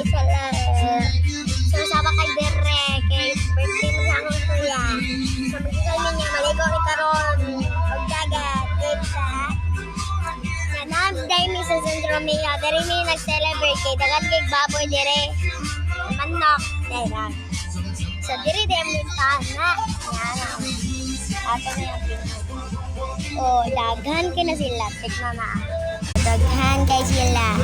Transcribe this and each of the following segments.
sila so sama kay Dere kay birthday mo sa akong kuya so magkikay niya maligo ni karon og dagat kita nanamday mi sa Centro Mia Dere mi nag-celebrate kay dagat kay baboy Dere manok Dere so Dere mi tana yan ato na oh daghan kay na sila tignan na daghan kay sila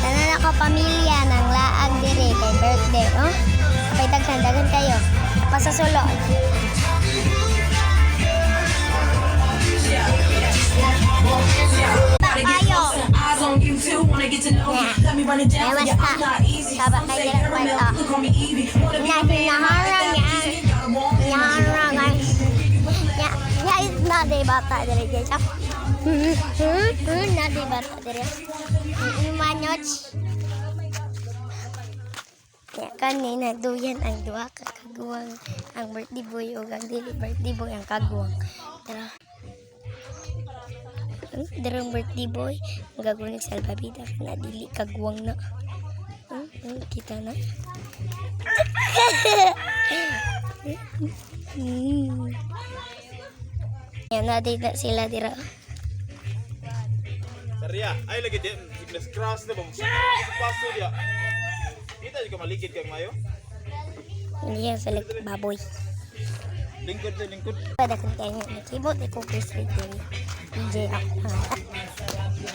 tanan ako pamilya ng laag dire kay birthday oh kapay daghan kayo pasasulod kayo sabak kay dire kwarto naharang na de bata dire guys na de bata dire manyot ya kanina duyan ang duha ka kaguwang ang birthday boy o ang dili birthday boy ang kaguwang tara darong birthday boy ang gagawin salbabida na dili kaguwang na kita na yan na di sila dira Saria, ay lagi din sickness cross na bang paso dia. Kita juga maligid kang mayo. Iya selek baboy. Lingkod. Pada kentanya ni keyboard ni cookies video. DJ ako.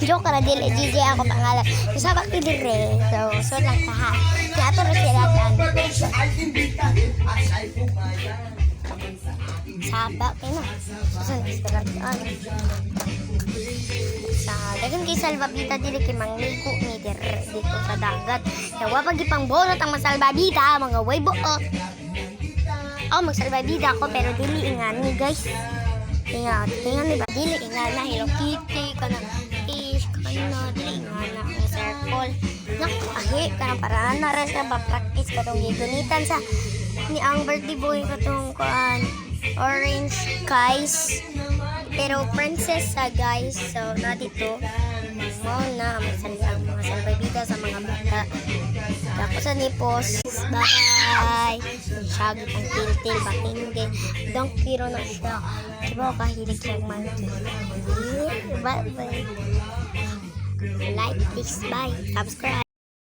Joke ka na dili DJ ako pangalan. Sabak ti dire. So lang taha. Kaya ato ra sila tan. Sabak na. Susun Instagram. Sa dagan kay salbabida dili kay mangligo ni dire dito sa dagat. Yawa pag ipang bonot ang masalbabida mga way buot. Oh, magsalbabida ako pero dili ingan ni guys. Ingan ni ba dili ingan na Hello Kitty kana fish kana dili ingan na ang circle. Naku ahi kana para na res ka ba-practice ka tong gigunitan sa ni ang birthday boy ko tong kuan orange guys. Pero princess sa guys. So na dito mo na ang mga salbabida sa mga bata. Tapos sa nipos. Bye! Shaggy ang til-til. Bakit hindi? Don't kiro na siya. Diba kahilig siyang monkey? Bye-bye. Like this. Bye. Subscribe.